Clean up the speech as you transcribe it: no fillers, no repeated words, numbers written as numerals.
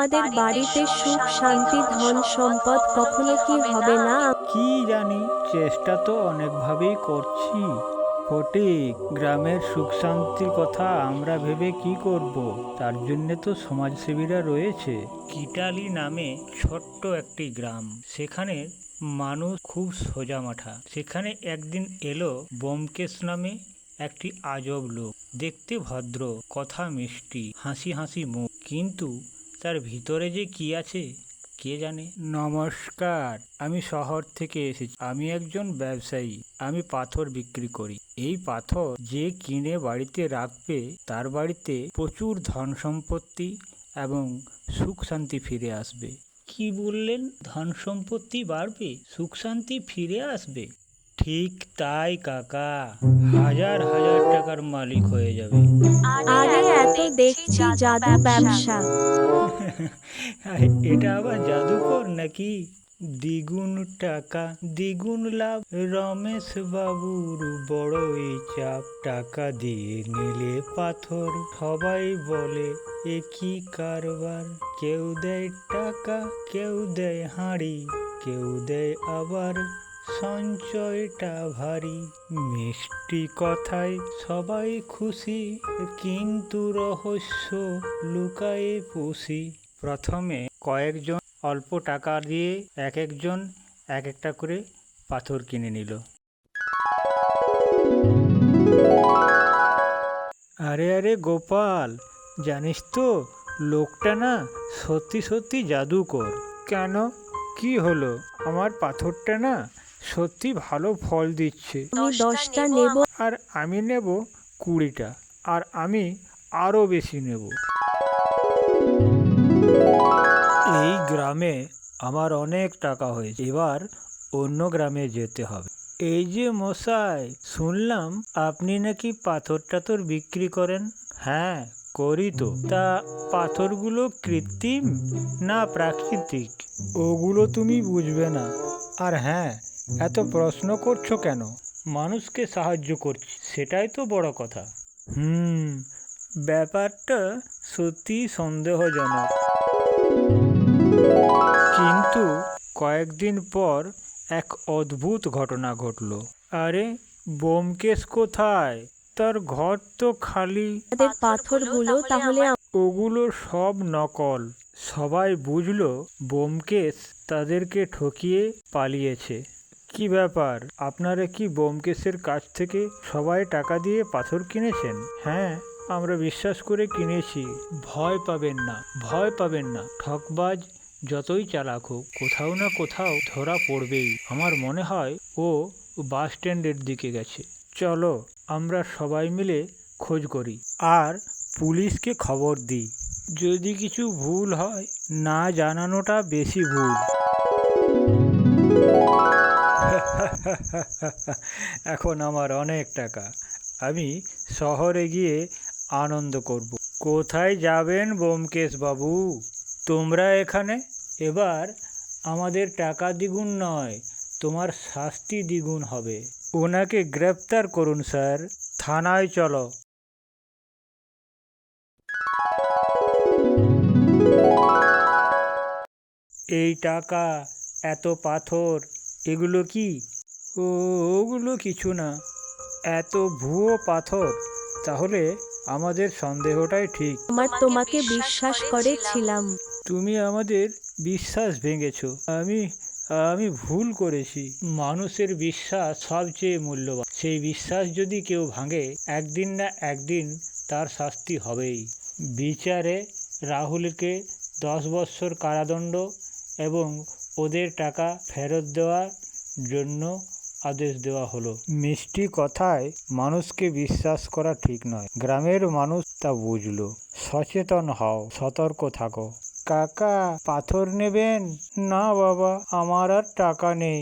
আমাদের বাড়িতে সুখ শান্তি ধন সম্পদ কখনো কি হবে না? কি জানি, চেষ্টা তো অনেকভাবেই করছি। ফটিক, গ্রামের সুখ শান্তির কথা আমরা ভেবে কি করব? তার জন্য তো সমাজসেবীরা রয়েছে। কিটালি নামে ছোট্ট একটি গ্রাম, সেখানে মানুষ খুব সোজামাঠা। সেখানে একদিন এলো ব্যোমকেশ নামে একটি আজব লোক। দেখতে ভদ্র, কথা মিষ্টি, হাসি হাসি মুখ, কিন্তু তার ভিতরে যে কি আছে কে জানে। নমস্কার, আমি শহর থেকে এসেছি। আমি একজন ব্যবসায়ী। আমি পাথর বিক্রি করি। এই পাথর যে কিনে বাড়িতে রাখবে তার বাড়িতে প্রচুর ধন সম্পত্তি এবং সুখ শান্তি ফিরে আসবে। কি বললেন? ধন সম্পত্তি বাড়বে, সুখ শান্তি ফিরে আসবে? ঠিক তাই কাকা, হাজার হাজার টাকার মালিক হয়ে যাবে। আরে এত দেখছি জাদু ব্যবসা। এটা আবার জাদুকর নাকি? দ্বিগুণ টাকা, দ্বিগুণ লাভ, রমেশ বাবুর বড়ই চাপ। টাকা দিয়ে নিলে পাথর, সবাই বলে এ কি কারবার। কেউ দেয় টাকা, কেউ দেয় হাঁড়ি, কেউ দেয় আবার সঞ্চয়টা ভারী। মিষ্টি কথায় সবাই খুশি, কিন্তু রহস্য লুকায়ে পুষি। প্রথমে কয়েকজন অল্প টাকা দিয়ে এক একজন এক একটা করে পাথর কিনে নিল। আরে আরে গোপাল, জানিস তো লোকটা না সত্যি সত্যি জাদুকর। কেন, কি হলো? আমার পাথরটা না সত্যি ভালো ফল দিচ্ছে। আমি 10টা নেব। আর আমি নেব 20টা, আর আমি আরও বেশি নেব। এই গ্রামে আমার অনেক টাকা হয়েছে, এবার অন্য গ্রামে যেতে হবে। এই যে মশাই, শুনলাম আপনি নাকি পাথর টাথর বিক্রি করেন। হ্যাঁ, করি তো। তা পাথরগুলো কৃত্রিম না প্রাকৃতিক? ওগুলো তুমি বুঝবে না। আর হ্যাঁ, এত প্রশ্ন করছো কেন? মানুষকে সাহায্য করছি, সেটাই তো বড় কথা। ব্যাপারটা সত্যি সন্দেহজনক। কিন্তু কয়েকদিন পর এক অদ্ভুত ঘটনা ঘটল। আরে, ব্যোমকেশ কোথায়? তার ঘর তো খালি। আমাদের পাথরগুলো তাহলে ওগুলো সব নকল। সবাই বুঝল ব্যোমকেশ তাদেরকে ঠকিয়ে পালিয়েছে। কি ব্যাপার, আপনারা কি ব্যোমকেশের কাছ থেকে সবাই টাকা দিয়ে পাথর কিনেছেন? হ্যাঁ, আমরা বিশ্বাস করে কিনেছি। ভয় পাবেন না, ভয় পাবেন না। ঠকবাজ যতই চালাক হোক, কোথাও না কোথাও ধরা পড়বেই। আমার মনে হয় ও বাস স্ট্যান্ডের দিকে গেছে। চলো আমরা সবাই মিলে খোঁজ করি আর পুলিশকে খবর দিই। যদি কিছু ভুল হয়, না জানানোটা বেশি ভুল। এখন আমার অনেক টাকা, আমি শহরে গিয়ে আনন্দ করব। কোথায় যাবেন ব্যোমকেশ বাবু? তোমরা এখানে। এবার আমাদের টাকা দ্বিগুণ নয়, তোমার শাস্তি দ্বিগুণ হবে। ওনাকে গ্রেপ্তার করুন স্যার, থানায় চলো। এই টাকা, এত পাথর, এগুলো কি? ওগুলো কিছু না, এত ভুয়ো পাথর। তাহলে আমাদের সন্দেহটাই ঠিক। তোমাকে বিশ্বাস করেছিলাম। তুমি আমাদের বিশ্বাস ভেঙেছ। আমি আমি ভুল করেছি। মানুষের বিশ্বাস সবচেয়ে মূল্যবান। সেই বিশ্বাস যদি কেউ ভাঙে, একদিন না একদিন তার শাস্তি হবেই। বিচারে রাহুলকে 10 বছর কারাদণ্ড এবং ওদের টাকা ফেরত দেওয়ার জন্য আদেশ দেওয়া হলো। মিষ্টি কথায় মানুষকে বিশ্বাস করা ঠিক নয়। গ্রামের মানুষ তা বুঝলো। সচেতন হও, সতর্ক থাকো। কাকা, পাথর নেবেন? না বাবা, আমার আর টাকা নেই।